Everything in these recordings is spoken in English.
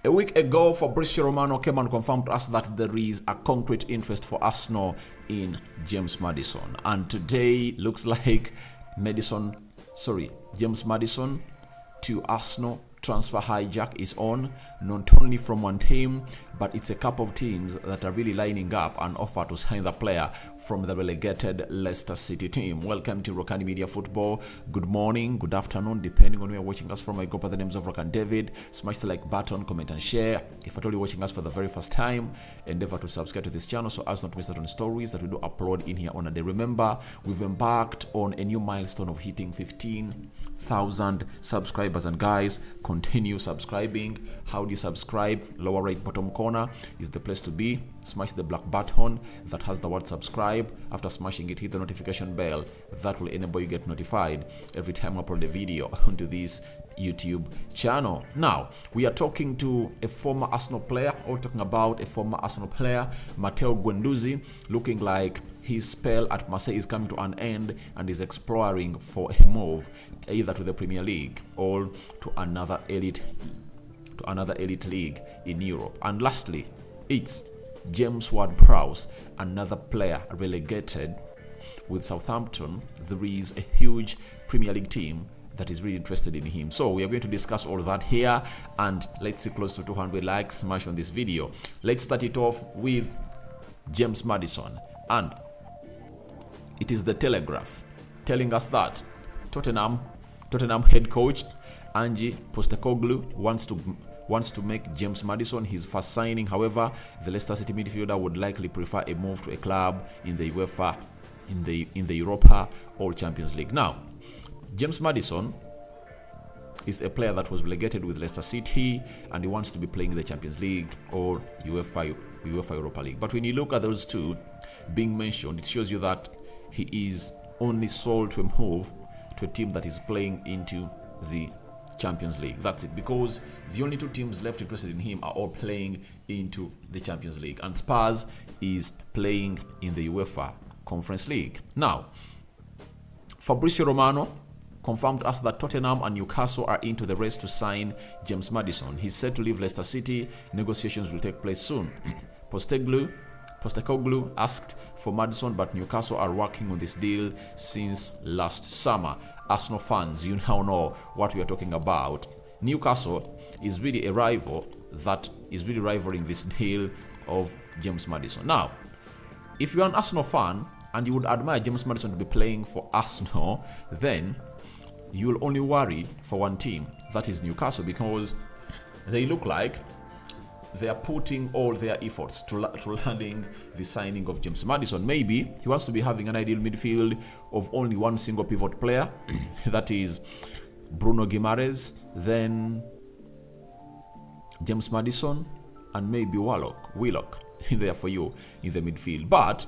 A week ago, Fabrizio Romano came and confirmed to us that there is a concrete interest for Arsenal in James Maddison. And today looks like James Maddison to Arsenal transfer hijack is on, not only from one team, but it's a couple of teams that are really lining up and offer to sign the player from the relegated Leicester City team. Welcome to Rokani Media Football. Good morning, good afternoon, depending on where you're watching us from. I go by the names of Rokan David. Smash the like button, comment and share. If at all you're watching us for the very first time, endeavor to subscribe to this channel so as not to miss out on stories that we do upload in here on a day. Remember, we've embarked on a new milestone of hitting 15,000 subscribers, and guys, continue subscribing. How do you subscribe? Lower right bottom corner is the place to be. Smash the black button that has the word subscribe. After smashing it, hit the notification bell. That will enable you get notified every time I upload a video onto this YouTube channel. Now, we are talking to a former Arsenal player, or talking about a former Arsenal player, Matteo Guendouzi, looking like his spell at Marseille is coming to an end and is exploring for a move either to the Premier League or to another elite league in Europe. And lastly, it's James Ward-Prowse, another player relegated with Southampton. There is a huge Premier League team that is really interested in him. So we are going to discuss all that here, and let's see close to 200 likes smash on this video. Let's start it off with James Maddison, and it is the Telegraph telling us that Tottenham head coach Ange Postecoglou wants to make James Maddison his first signing. However, the Leicester City midfielder would likely prefer a move to a club in the Europa or Champions League. Now, James Maddison is a player that was relegated with Leicester City, and he wants to be playing in the Champions League or UEFA Europa League. But when you look at those two being mentioned, it shows you that he is only sold to a move to a team that is playing into the Champions League. That's it, because the only two teams left interested in him are all playing into the Champions League, and Spurs is playing in the UEFA Conference League. Now, Fabrizio Romano confirmed to us that Tottenham and Newcastle are into the race to sign James Maddison. He's set to leave Leicester City. Negotiations will take place soon. Postecoglou asked for Maddison, but Newcastle are working on this deal since last summer. Arsenal fans, you now know what we are talking about. Newcastle is really a rival that is really rivaling this deal of James Maddison. Now, if you're an Arsenal fan and you would admire James Maddison to be playing for Arsenal, then you will only worry for one team, that is Newcastle, because they look like they are putting all their efforts to landing the signing of James Maddison. Maybe he wants to be having an ideal midfield of only one single pivot player, that is Bruno Guimaraes, then James Maddison, and maybe Willock in there for you in the midfield. But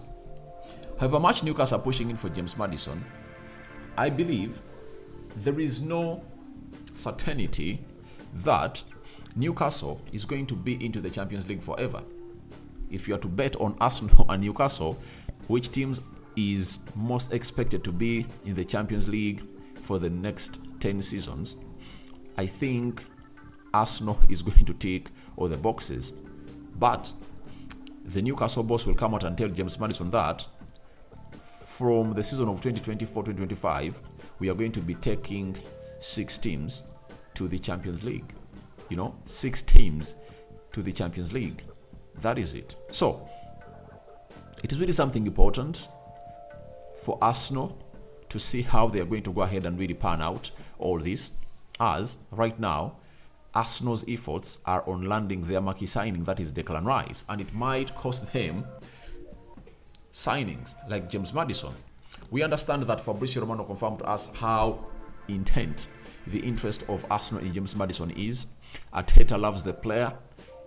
however much Newcastle are pushing in for James Maddison, I believe there is no certainty that Newcastle is going to be into the Champions League forever. If you are to bet on Arsenal and Newcastle, which teams is most expected to be in the Champions League for the next 10 seasons, I think Arsenal is going to tick all the boxes. But the Newcastle boss will come out and tell James Maddison that from the season of 2024-2025, we are going to be taking 6 teams to the Champions League. You know, 6 teams to the Champions League. That is it. So, it is really something important for Arsenal to see how they are going to go ahead and really pan out all this, as right now, Arsenal's efforts are on landing their marquee signing, that is Declan Rice, and it might cost them signings like James Maddison. We understand that Fabrizio Romano confirmed to us how intent the interest of Arsenal in James Maddison is. Arteta loves the player.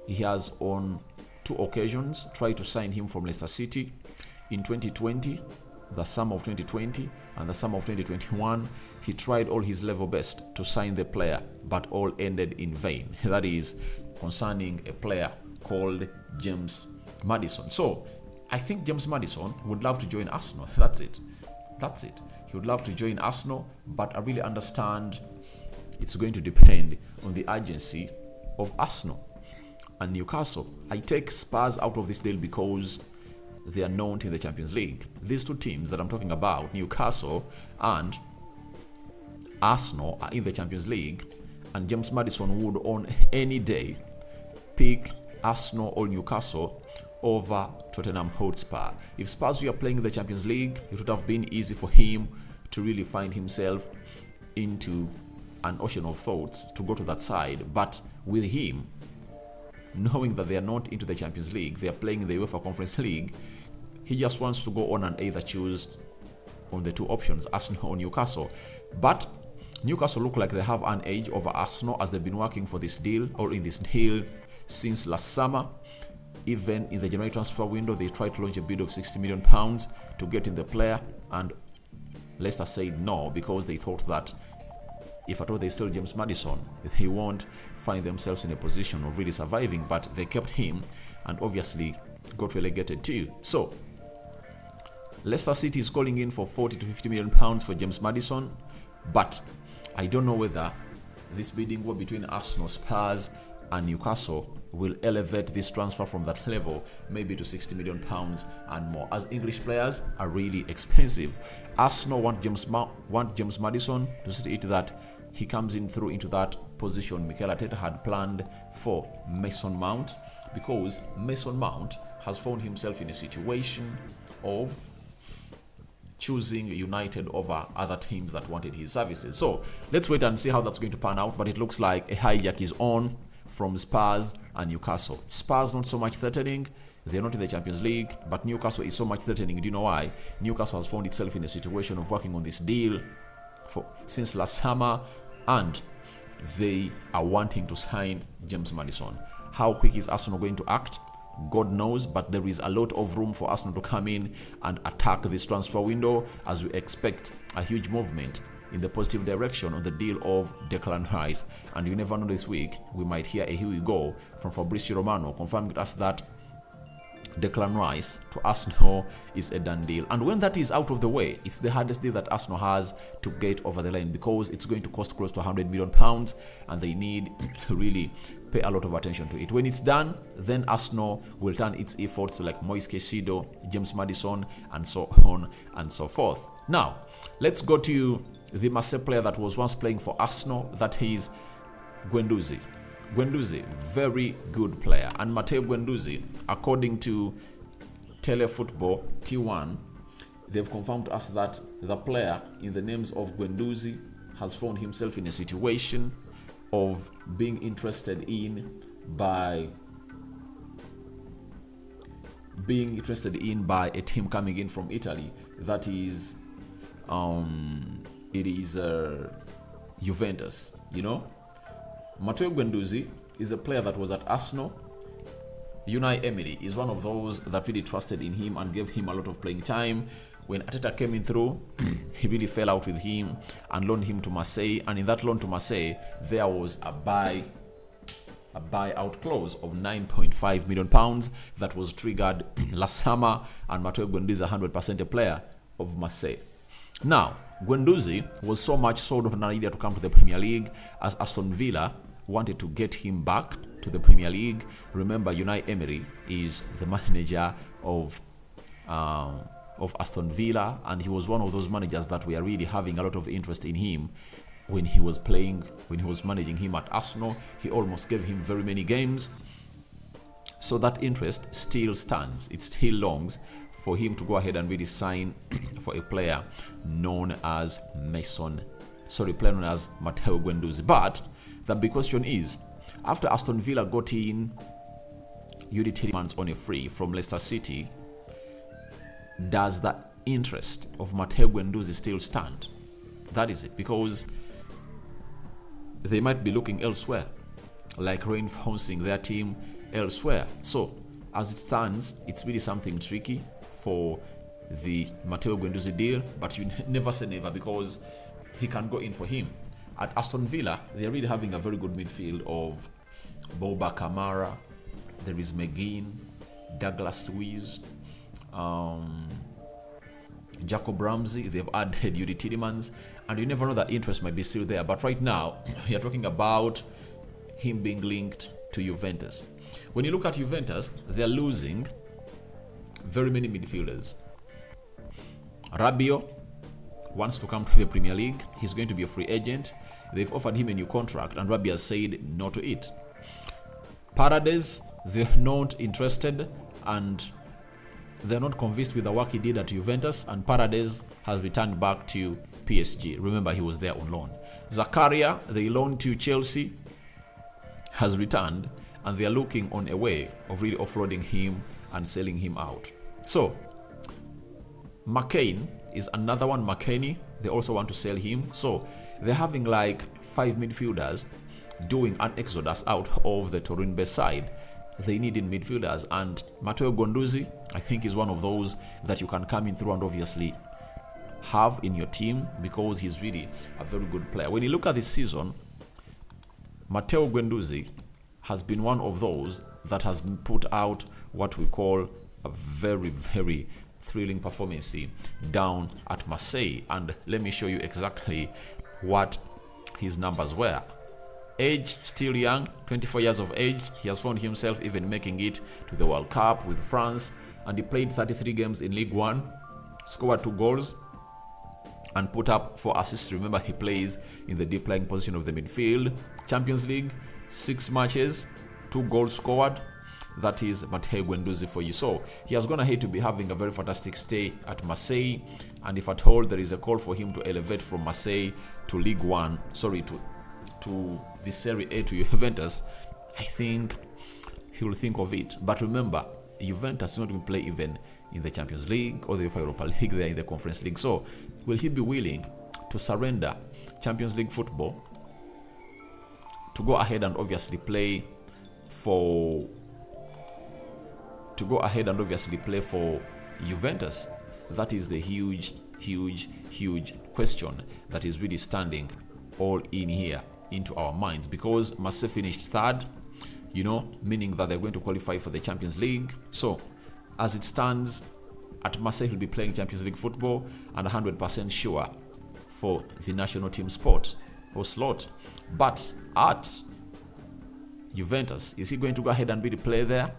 He has on 2 occasions tried to sign him from Leicester City. In 2020, the summer of 2020 and the summer of 2021, he tried all his level best to sign the player, but all ended in vain. That is concerning a player called James Maddison. So I think James Maddison would love to join Arsenal. That's it. He would love to join Arsenal, but I really understand it's going to depend on the urgency of Arsenal. and Newcastle. I take Spurs out of this deal because they are known in the Champions League. These two teams that I'm talking about, Newcastle and Arsenal, are in the Champions League, and James Maddison would on any day pick Arsenal or Newcastle over Tottenham Hotspur. If Spurs were playing in the Champions League, it would have been easy for him to really find himself into an ocean of thoughts to go to that side. But with him, knowing that they are not into the Champions League, they are playing in the UEFA Conference League, he just wants to go on and either choose on the two options, Arsenal or Newcastle. But Newcastle look like they have an edge over Arsenal, as they've been working for this deal, or in this deal, since last summer. Even in the January transfer window, they tried to launch a bid of £60 million to get in the player, and Leicester said no, because they thought that if at all they sell James Maddison, they won't find themselves in a position of really surviving. But they kept him and obviously got relegated too. So Leicester City is calling in for £40 to £50 million for James Maddison, but I don't know whether this bidding war between Arsenal, Spurs and Newcastle will elevate this transfer from that level maybe to £60 million and more, as English players are really expensive. Arsenal want James Maddison to see it that he comes in through into that position Mikel Arteta had planned for Mason Mount, because Mason Mount has found himself in a situation of choosing United over other teams that wanted his services. So let's wait and see how that's going to pan out, but it looks like a hijack is on from Spurs and Newcastle. Spurs not so much threatening, they're not in the Champions League, but Newcastle is so much threatening. Do you know why? Newcastle has found itself in a situation of working on this deal since last summer, and they are wanting to sign James Maddison. How quick is Arsenal going to act? God knows, but there is a lot of room for Arsenal to come in and attack this transfer window, as we expect a huge movement in the positive direction on the deal of Declan Rice. And you never know, this week we might hear a here we go from Fabrizio Romano confirming to us that Declan Rice to Arsenal is a done deal. And when that is out of the way, it's the hardest deal that Arsenal has to get over the line, because it's going to cost close to £100 million and they need to really pay a lot of attention to it. When it's done, then Arsenal will turn its efforts to like Moise Caicedo, James Maddison, and so on and so forth. Now, let's go to the Marseille player that was once playing for Arsenal, that is Guendouzi. Guendouzi, very good player. And Matteo Guendouzi, according to Telefootball T1, they've confirmed to us that the player in the names of Guendouzi has found himself in a situation of being interested in by a team coming in from Italy. That is it is Juventus, you know. Matteo Guendouzi is a player that was at Arsenal. Unai Emery is one of those that really trusted in him and gave him a lot of playing time. When Arteta came in through, he really fell out with him and loaned him to Marseille. And in that loan to Marseille, there was a buyout clause of £9.5 million that was triggered last summer. And Matteo Guendouzi is 100% a player of Marseille. Now, Guendouzi was so much sold on an idea to come to the Premier League, as Aston Villa wanted to get him back to the Premier League. Remember, Unai Emery is the manager of Aston Villa, and he was one of those managers that we are really having a lot of interest in him. When he was managing him at Arsenal, he almost gave him very many games. So that interest still stands. It still longs for him to go ahead and really sign for a player known as Matteo Guendouzi. But the big question is, after Aston Villa got in Yuri Tielemans on a free from Leicester City, does the interest of Matteo Guendouzi still stand? That is it, because they might be looking elsewhere, like reinforcing their team elsewhere. So as it stands, it's really something tricky for the Matteo Guendouzi deal, but you never say never, because he can go in for him. At Aston Villa, they're really having a very good midfield of Boba Kamara, there is McGinn, Douglas Luiz, Jacob Ramsey. They've added Yuri Tielemans, and you never know, that interest might be still there. But right now, you're talking about him being linked to Juventus. When you look at Juventus, they're losing very many midfielders. Rabiot wants to come to the Premier League. He's going to be a free agent. They've offered him a new contract, and Rabiot has said no to it. Paredes, they're not interested, and they're not convinced with the work he did at Juventus, and Paredes has returned back to PSG. Remember, he was there on loan. Zakaria, they loaned to Chelsea, has returned, and they are looking on a way of really offloading him and selling him out. So, McCain is another one. McCain, they also want to sell him. So, they're having like 5 midfielders doing an exodus out of the Turin-based side. They need in midfielders, and Matteo Guendouzi, I think, is one of those that you can come in through and obviously have in your team, because he's really a very good player. When you look at this season, Matteo Guendouzi has been one of those that has put out what we call a very, very thrilling performance down at Marseille. And let me show you exactly what his numbers were. Age, still young, 24 years of age. He has found himself even making it to the World Cup with France, and he played 33 games in League One, scored 2 goals, and put up 4 assists. Remember, he plays in the deep lying position of the midfield. Champions League, 6 matches, 2 goals scored. That is Matteo Guendouzi for you. So he has gone ahead to be having a very fantastic stay at Marseille, and if at all there is a call for him to elevate from Marseille to League One, sorry, to the Serie A, to Juventus, I think he will think of it. But remember, Juventus is not going to play even in the Champions League or the Europa League. They are in the Conference League. So will he be willing to surrender Champions League football to go ahead and obviously play for Juventus? That is the huge question that is really standing all in here into our minds, because Marseille finished 3rd, you know, meaning that they're going to qualify for the Champions League. So as it stands, at Marseille he'll be playing Champions League football and 100% sure for the national team spot or slot. But at Juventus, is he going to go ahead and really play there?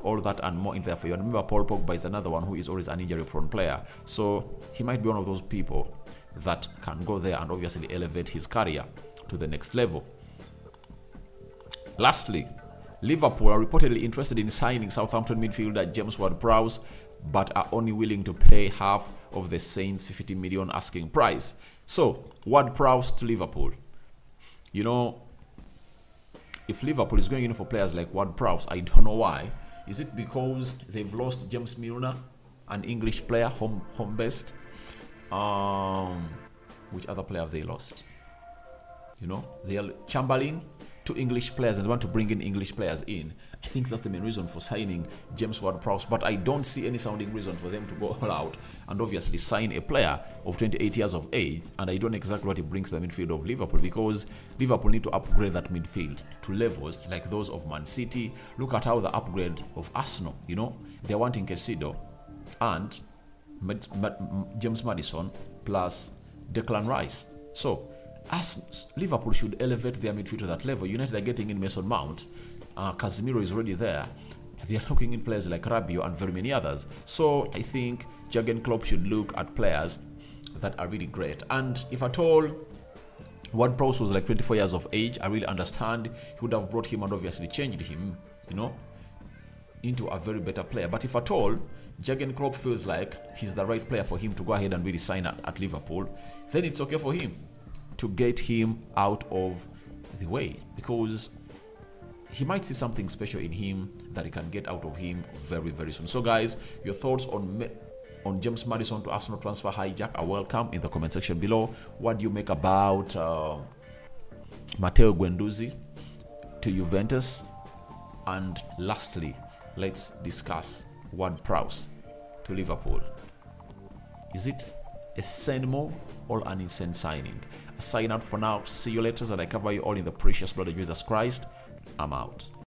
All that and more in there for you. And remember, Paul Pogba is another one who is always an injury prone player, so he might be one of those people that can go there and obviously elevate his career to the next level. Lastly, Liverpool are reportedly interested in signing Southampton midfielder James Ward-Prowse, but are only willing to pay half of the Saints' 50 million asking price. So Ward-Prowse to Liverpool. You know, if Liverpool is going in for players like Ward-Prowse, I don't know why. Is it because they've lost James Milner, an English player, home-based? Which other player have they lost? You know, they are Chamberlain, 2 English players, and they want to bring in English players in. I think that's the main reason for signing James Ward-Prowse, but I don't see any sounding reason for them to go all out and obviously sign a player of 28 years of age, and I don't know exactly what he brings to the midfield of Liverpool, because Liverpool need to upgrade that midfield to levels like those of Man City. Look at how the upgrade of Arsenal, you know, they're wanting Caicedo and James Maddison plus Declan Rice. So as Liverpool should elevate their midfield to that level. United are getting in Mason Mount, Casemiro is already there. They are looking in players like Rabiot and very many others. So I think Jurgen Klopp should look at players that are really great. And if at all Ward-Prowse was like 24 years of age, I really understand. He would have brought him and obviously changed him, you know, into a very better player. But if at all Jurgen Klopp feels like he's the right player for him to go ahead and really sign at Liverpool, then it's okay for him to get him out of the way, because he might see something special in him that he can get out of him very, very soon. So guys, your thoughts on James Maddison to Arsenal transfer hijack are welcome in the comment section below. What do you make about Matteo Guendouzi to Juventus? And lastly, let's discuss Ward-Prowse to Liverpool. Is it a send move or an insane signing? A sign out for now. See you later, and I cover you all in the precious blood of Jesus Christ. I'm out.